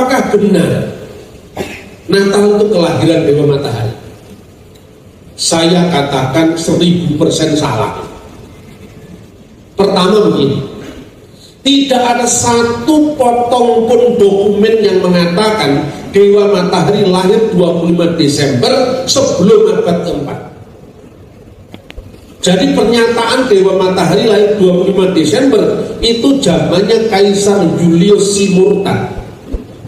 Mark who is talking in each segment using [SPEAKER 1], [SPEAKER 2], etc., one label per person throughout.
[SPEAKER 1] apakah benar Natal itu kelahiran Dewa Matahari? Saya katakan 1000% salah. Pertama begini, tidak ada satu potong pun dokumen yang mengatakan Dewa Matahari lahir 25 Desember sebelum abad keempat. Jadi pernyataan Dewa Matahari lahir 25 Desember itu zamannya Kaisar Julius Simurtan.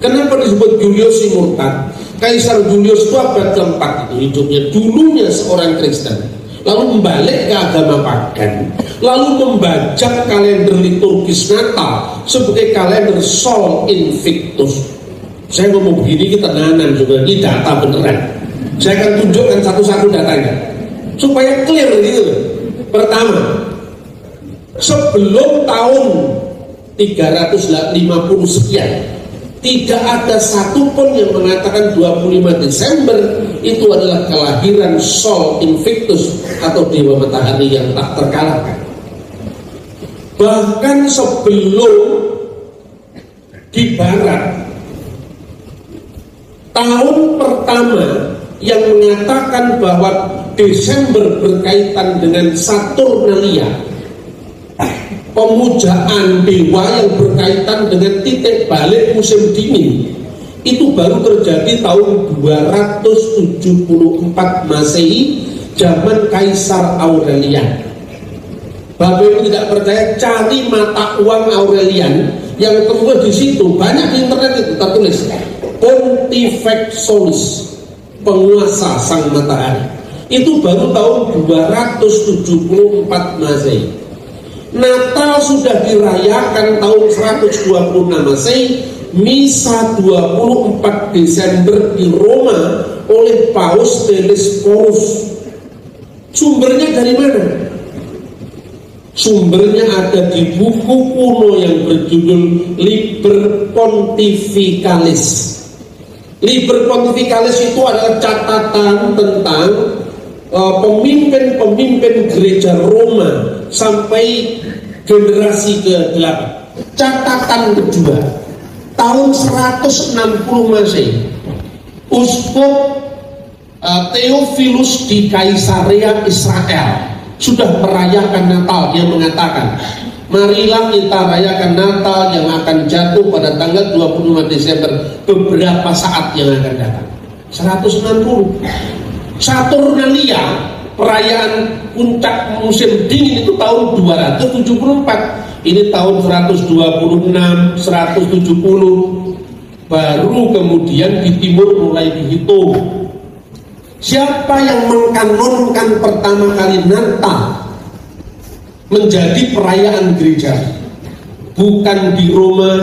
[SPEAKER 1] Kenapa disebut Julius Simurtan? Kaisar Julius itu abad keempat itu hidupnya, dulunya seorang Kristen, lalu membalik ke agama pagan, lalu membajak kalender liturgis Natal sebagai kalender Sol Invictus. Saya ngomong begini kita nanan juga, ini data beneran. Saya akan tunjukkan satu-satu datanya supaya clear gitu. Pertama, sebelum tahun 350 sekian, tidak ada satupun yang mengatakan 25 Desember itu adalah kelahiran Sol Invictus atau Dewa Matahari yang tak terkalahkan. Bahkan sebelum di Barat, tahun pertama yang mengatakan bahwa Desember berkaitan dengan Saturnalia, pemujaan dewa yang berkaitan dengan titik balik musim dingin, itu baru terjadi tahun 274 Masehi, zaman Kaisar Aurelian. Bapak Ibu tidak percaya, cari mata uang Aurelian yang tertulis di situ, banyak di internet itu tertulis Pontifex Solis, penguasa sang matahari. Itu baru tahun 274 Masehi. Natal sudah dirayakan tahun 126 Masehi, Misa 24 Desember di Roma oleh Paus Telesphorus. Sumbernya dari mana? Sumbernya ada di buku kuno yang berjudul Liber Pontificalis. Liber Pontificalis itu adalah catatan tentang pemimpin-pemimpin gereja Roma sampai generasi ke-8. Catatan kedua, tahun 160 Masehi, Uskup Theophilus di Kaisarea Israel sudah merayakan Natal. Dia mengatakan, marilah kita rayakan Natal yang akan jatuh pada tanggal 25 Desember beberapa saat yang akan datang. 160. Saturnalia, perayaan puncak musim dingin itu tahun 274. Ini tahun 126, 170. Baru kemudian di timur mulai dihitung. Siapa yang mengkanonkan pertama kali Natal menjadi perayaan gereja? Bukan di Roma,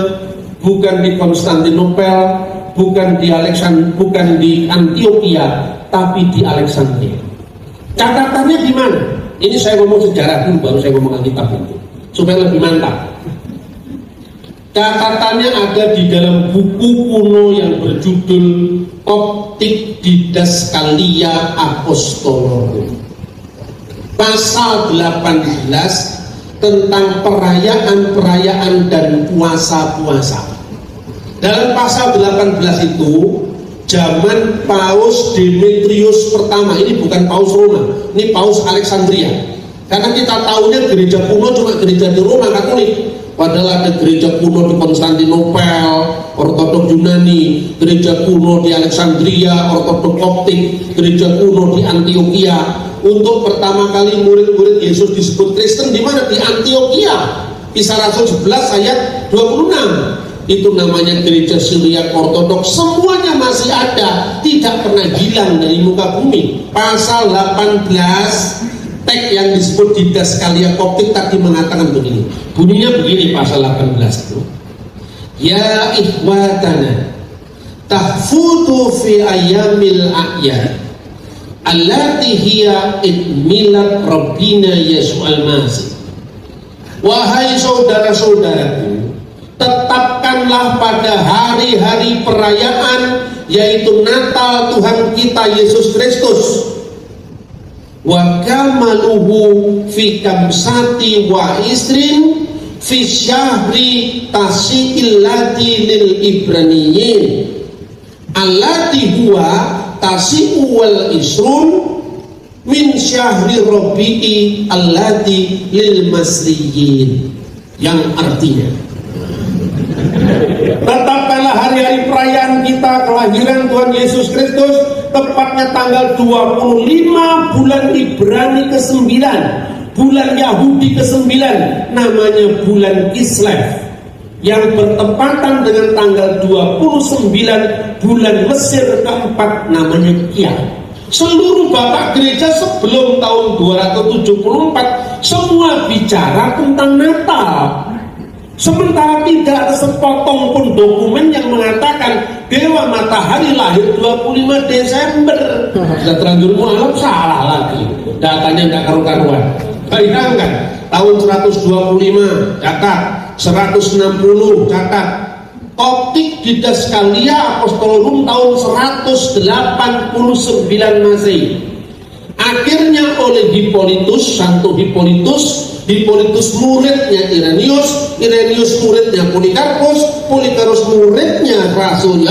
[SPEAKER 1] bukan di Konstantinopel, bukan di Antioquia, tapi di Alexandria. Catatannya di mana? Ini saya ngomong sejarah dulu, baru saya ngomong Alkitab itu, supaya lebih mantap. Catatannya ada di dalam buku kuno yang berjudul Coptic Didascalia Apostolorum, pasal 18 tentang perayaan-perayaan dan puasa-puasa. Dalam pasal 18 itu, zaman Paus Demetrius pertama, ini bukan Paus Roma, ini Paus Alexandria. Karena kita tahunya gereja kuno cuma gereja di Roma Katolik, padahal ada gereja kuno di Konstantinopel, Ortodok Yunani, gereja kuno di Alexandria, Ortodok Koptik, gereja kuno di Antioquia. Untuk pertama kali murid-murid Yesus disebut Kristen di mana? Di Antioquia. Kisah Rasul 11 ayat 26. Itu namanya gereja Syriak Ortodoks. Semuanya masih ada, tidak pernah hilang dari muka bumi. Pasal 18 teks yang disebut Didascalia Koptik tadi mengatakan begini. Bunyinya begini pasal 18 itu. Ya ikhwatana, tahfutu fi ayyamil a'yad allati hiya milad Rabbina Yesus al-Masih. Wahai saudara-saudaraku, tetapkanlah pada hari-hari perayaan, yaitu Natal Tuhan kita Yesus Kristus. Wa kamaluhu fi kamsati wa isrin fi syahri tasi'il lati lil ibraniyin allati huwa tasi'u wal isrun min syahri rabi'i allati lil masriyin, yang artinya tetapkanlah hari-hari perayaan kita kelahiran Tuhan Yesus Kristus tepatnya tanggal 25 bulan Ibrani ke-9, bulan Yahudi ke-9, namanya bulan Kislev, yang bertepatan dengan tanggal 29 bulan Mesir ke-4, namanya Kiah. Seluruh bapak gereja sebelum tahun 274 semua bicara tentang Natal. Sementara tidak ada sepotong pun dokumen yang mengatakan Dewa Matahari lahir 25 Desember. Sudah terlanjur mualaf, salah lagi. Datanya tidak karu-karuan. Bayangkan, tahun 125 catat, 160 catat. Koptik di Daskalia Apostolorum tahun 189 Masehi. Akhirnya oleh Hippolytus, Santo Hippolytus muridnya Irenaeus, Irenaeus muridnya Polikarpus, Polikarpus muridnya Rasul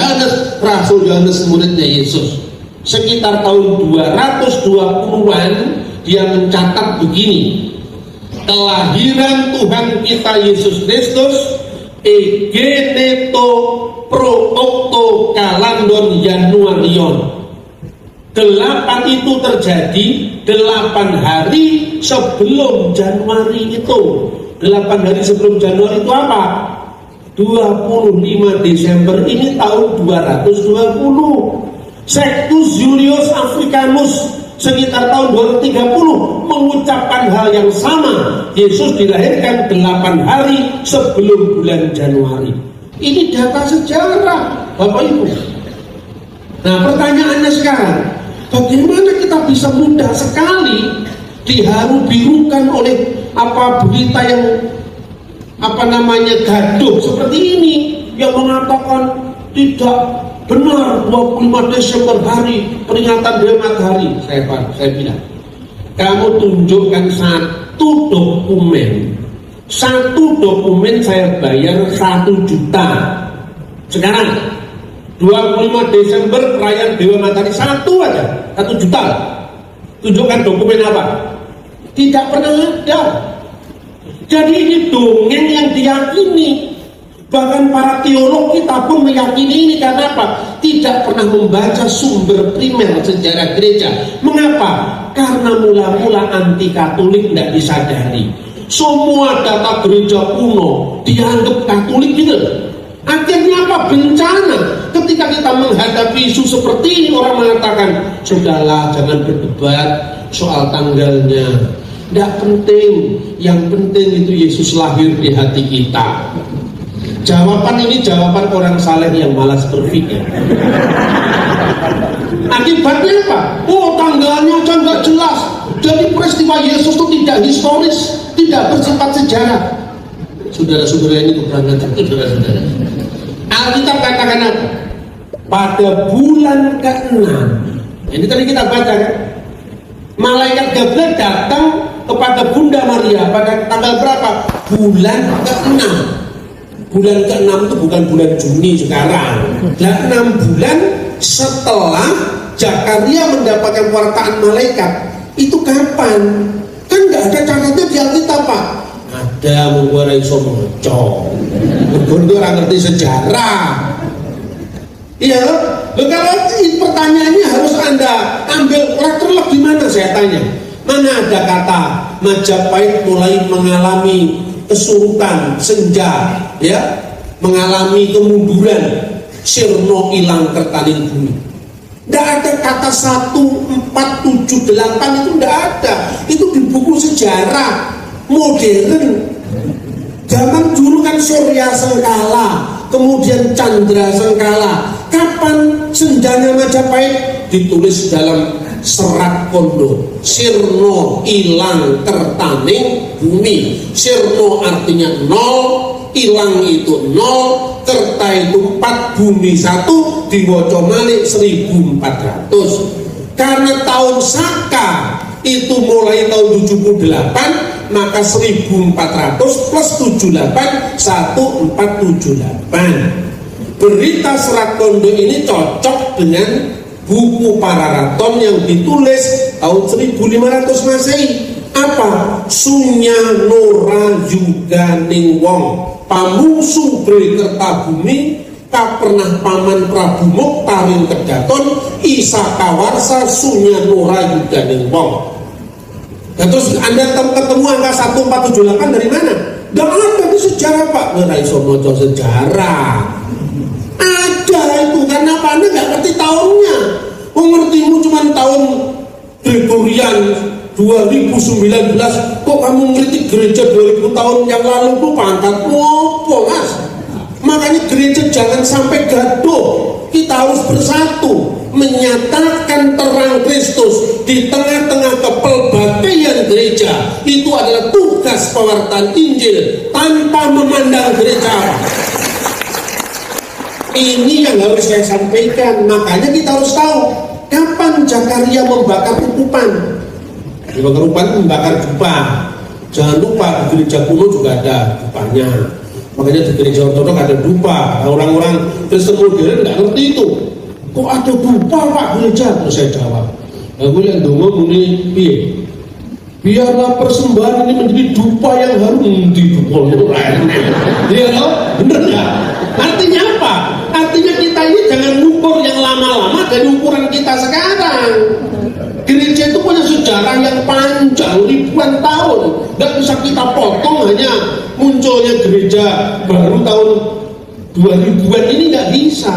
[SPEAKER 1] Yohanes muridnya Yesus. Sekitar tahun 220-an dia mencatat begini: kelahiran Tuhan kita Yesus Kristus egeneto pro octo kalandon Januarion. 8 itu terjadi 8 hari sebelum Januari itu. 8 hari sebelum Januari itu apa? 25 Desember ini tahun 220. Sextus Julius Africanus sekitar tahun 230 mengucapkan hal yang sama. Yesus dilahirkan 8 hari sebelum bulan Januari. Ini data sejarah, Bapak Ibu. Nah, pertanyaannya sekarang, bagaimana kita bisa mudah sekali diharu-birukan oleh berita yang gaduh seperti ini, yang mengatakan tidak benar 25 Desember hari peringatan Dewa Matahari. Saya bilang, kamu tunjukkan satu dokumen saya bayar 1 juta. Sekarang 25 Desember perayaan Dewa Matahari, satu aja, 1 juta. Tunjukkan dokumen apa? Tidak pernah ada. Jadi ini dongeng yang diyakini. Bahkan para teolog kita pun meyakini ini. Karena apa? Tidak pernah membaca sumber primer sejarah gereja. Mengapa? Karena mula-mula anti Katolik tidak disadari. Semua data gereja kuno dianggap Katolik gitu. Akhirnya apa? Bencana. Ketika kita menghadapi isu seperti ini, orang mengatakan, sudahlah, jangan berdebat soal tanggalnya. Tidak penting. Yang penting itu Yesus lahir di hati kita. Jawaban ini jawaban orang saleh yang malas berpikir. Akibatnya apa? Oh, tanggalnya aja nggak jelas. Jadi peristiwa Yesus itu tidak historis, tidak bersifat sejarah. Saudara-saudara, ini kebenaran, saudara-saudara. Alkitab katakan apa? Pada bulan ke-6, ini tadi kita baca kan, malaikat Gabriel datang kepada Bunda Maria pada tanggal berapa? Bulan ke-6. Bulan ke-6 itu bukan bulan Juni sekarang. 6 bulan setelah Zakaria mendapatkan wartaan malaikat. Itu kapan? Kan nggak ada catatnya di Alkitab, Pak. Ada, menggunakan iso moco. Menggunakan orang ngerti sejarah. Iya, kalau pertanyaannya harus Anda ambil terlebih gimana, saya tanya. Mana ada kata Majapahit mulai mengalami kesurutan, senja, ya, mengalami kemunduran, sirno ilang kertaning bumi. Tidak ada kata 1478 itu tidak ada. Itu di buku sejarah modern. Zaman dulu kan Surya Sengkala, kemudian Chandra Sengkala. Kapan senjanya Majapahit? Ditulis dalam serat kondo. Sirno ilang kertaning bumi. Sirno artinya 0, ilang itu 0, kerta itu 4, bumi 1, diwaca malih 1400. Karena tahun Saka itu mulai tahun 78, maka 1400 plus 78 1478. Berita Serat Kondo ini cocok dengan buku Pararaton yang ditulis tahun 1500 Masehi. Apa? Sunya Nora Yuganing Wong Pamungsu Bre Kertabumi Kapernah Paman Prabu Muktaring Kedaton Isa Kawarsa Sunya Nora Yuganing Wong. Nah, terus Anda ketemu angka 1478 dari mana? Nggak ada di sejarah, Pak. Nggak iso maca sejarah. Ada itu, karena apa? Anda nggak ngerti tahunnya. Ngertimu cuma tahun Gregorian 2019. Kok kamu ngerti gereja 2000 tahun yang lalu tuh pangkatmu apa, Mas? Makanya gereja jangan sampai gaduh. Kita harus bersatu, menyatakan terang Kristus di tengah-tengah kepelbagaian gereja. Itu adalah tugas pewartaan Injil tanpa memandang gereja. Ini yang harus saya sampaikan. Makanya kita harus tahu kapan Zakaria membakar ukupan. Membakar ukupan, membakar dupa. Jangan lupa di gereja kuno juga ada dupanya. Makanya di gereja ortodok ada dupa. Orang-orang Kristen modern nggak ngerti itu. Kok ada dupa, Pak, gereja? Terus saya jawab, aku yang dongo muni piye? Biarlah persembahan ini menjadi dupa yang harum di dupa. Iya loh, bener nggak? Artinya apa? Artinya kita ini jangan ukur yang lama-lama dari ukuran kita sekarang. Gereja itu punya sejarah yang panjang, ribuan tahun. Nggak bisa kita potong hanya munculnya gereja baru tahun 2000-an ini, nggak bisa.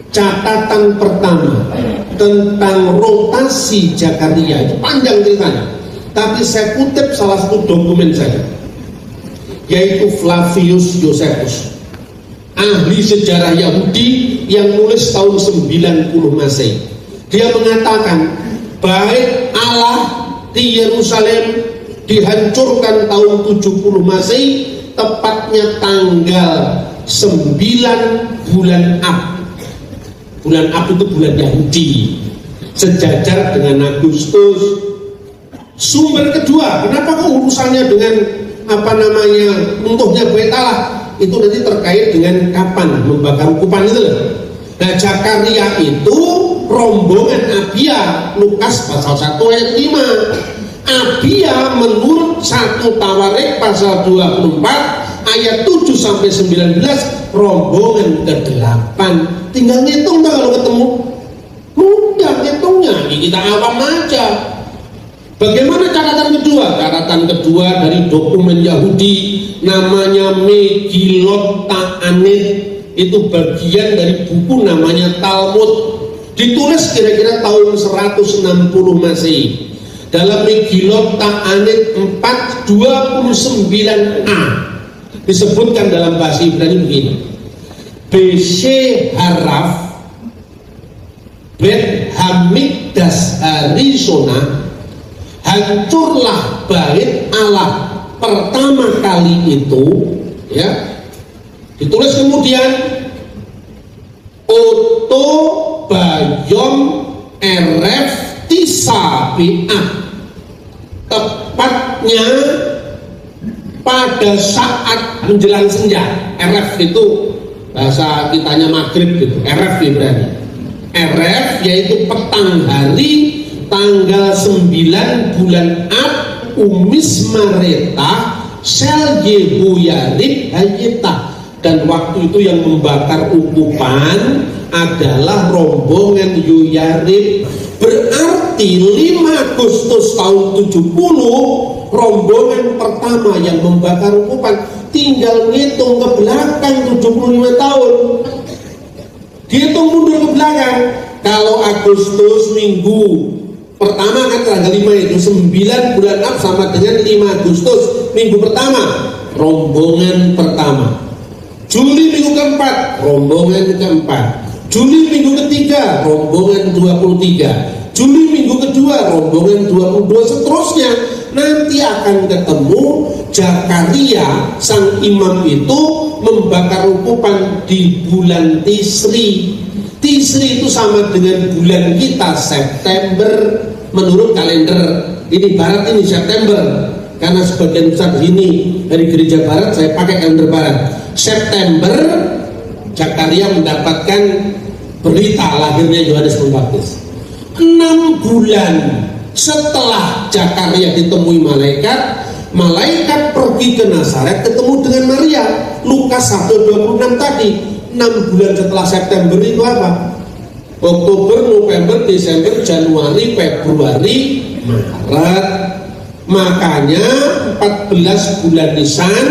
[SPEAKER 1] Catatan pertama tentang rotasi Zakaria itu panjang ceritanya, tapi saya kutip salah satu dokumen saya, yaitu Flavius Josephus, ahli sejarah Yahudi yang nulis tahun 90 Masehi. Dia mengatakan baik Allah di Yerusalem dihancurkan tahun 70 Masehi, tepatnya tanggal 9 bulan Ab. Bulan Ab itu bulan Yahudi, sejajar dengan Agustus. Sumber kedua, kenapa kok urusannya dengan runtuhnya Bait Allah? Itu nanti terkait dengan kapan membakar ukupan itu loh. Nah, Zakaria itu rombongan Abia, Lukas pasal 1 ayat 5. Abia menurut 1 Tawarik pasal 24 ayat 7 sampai 19, rombongan ke-8. Tinggal ngitung dah kalau ketemu. Mudah ngitungnya, kita awam aja. Bagaimana catatan kedua? Catatan kedua dari dokumen Yahudi namanya Megillot Ta'anit. Itu bagian dari buku namanya Talmud. Ditulis kira-kira tahun 160 Masehi. Dalam Megillot Ta'anit 4:29a disebutkan dalam bahasa Ibrani begini. Beshe haraf Bet Hamikdas Harisona, hancurlah bait Allah pertama kali itu, ya. Ditulis kemudian Oto Bayom Eref Tisabi'ah, tepatnya pada saat menjelang senja. Eref itu bahasa kitanya maghrib gitu, Eref Ibrani. Eref yaitu petang hari tanggal 9 bulan Ab Umis Mareta Sel Yehuyarib Hayeta. Dan waktu itu yang membakar ukupan adalah rombongan Yoyarib. Berarti 5 Agustus tahun 70 rombongan pertama yang membakar ukupan. Tinggal ngitung ke belakang 75 tahun. Dihitung mundur ke belakang. Kalau Agustus minggu pertama kan tanggal 5 itu 9 bulan Ab sama dengan 5 Agustus minggu pertama, rombongan pertama. Juli minggu keempat, rombongan keempat. Juli minggu ketiga, rombongan 23. Juli minggu kedua, rombongan 22, seterusnya. Nanti akan ketemu Zakaria sang imam itu membakar ukupan di bulan Tisri. Tisri itu sama dengan bulan kita September menurut kalender ini barat, ini September. karena sebagian besar ini dari gereja barat, saya pakai kalender barat. September Zakaria mendapatkan berita lahirnya Yohanes Pembaptis. 6 bulan setelah Zakaria ditemui malaikat pergi ke Nazaret ketemu dengan Maria. Lukas 1:26 tadi. 6 bulan setelah September itu apa? Oktober, November, Desember, Januari, Februari, Maret. Makanya 14 bulan Nisan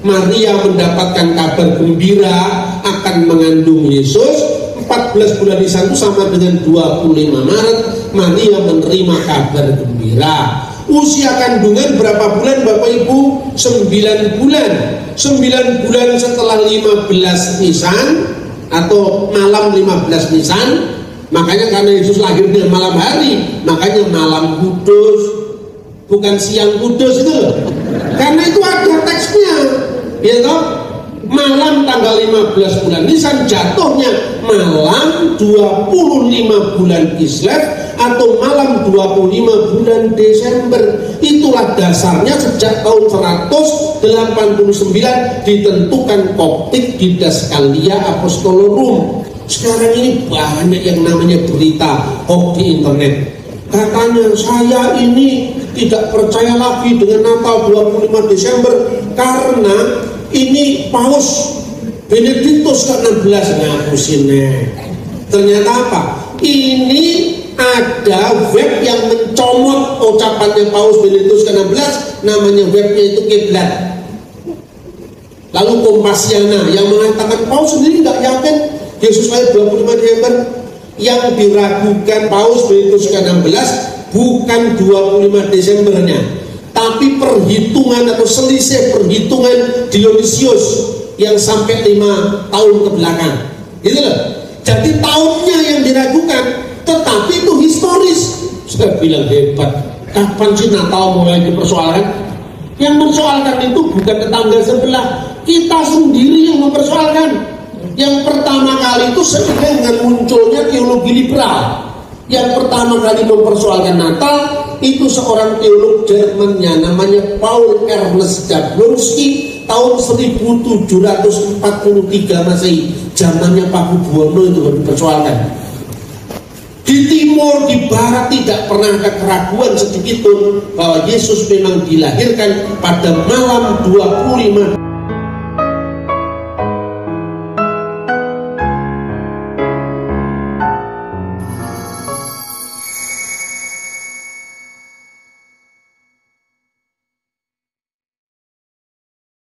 [SPEAKER 1] Maria mendapatkan kabar gembira akan mengandung Yesus. 14 bulan Nisan itu sama dengan 25 Maret Maria menerima kabar gembira. Usia kandungan berapa bulan Bapak Ibu? 9 bulan. 9 bulan setelah 15 Nisan atau malam 15 Nisan. Makanya karena Yesus lahirnya malam hari, makanya malam kudus, bukan siang kudus itu loh. Karena itu ada teksnya, ya toh? Malam tanggal 15 bulan Nisan, jatuhnya malam 25 bulan Kislev atau malam 25 bulan Desember. Itulah dasarnya sejak tahun 189 ditentukan Koptik Didaskalia Apostolorum. Sekarang ini banyak yang namanya berita hoax di internet. Katanya saya ini tidak percaya lagi dengan Natal 25 Desember karena ini Paus Benediktus ke-16 ngapusin. Ternyata apa? Ini ada web yang mencomot ucapannya Paus Benediktus ke-16, namanya webnya itu Kiblat. Lalu Kompasiana yang mengatakan Paus sendiri nggak yakin Yesus lahir 25 Desember. Yang diragukan Paus Benediktus ke-16 bukan 25 Desembernya, tapi perhitungan atau selisih perhitungan Dionysius yang sampai 5 tahun ke belakang, gitu loh. Jadi tahunnya yang diragukan, tetapi itu historis. Saya bilang hebat. Kapan sih Natal mulai dipersoalkan? Yang mempersoalkan itu bukan tetangga sebelah, kita sendiri yang mempersoalkan. Yang pertama kali itu seiring dengan munculnya teologi liberal. Yang pertama kali mempersoalkan Natal itu seorang teolog Jermannya namanya Paul Ernst Jablonski tahun 1743 Masehi. Zamannya Paku Buwono itu dipersoalkan. Di timur, di barat tidak pernah ada keraguan sedikit pun bahwa Yesus memang dilahirkan pada malam 25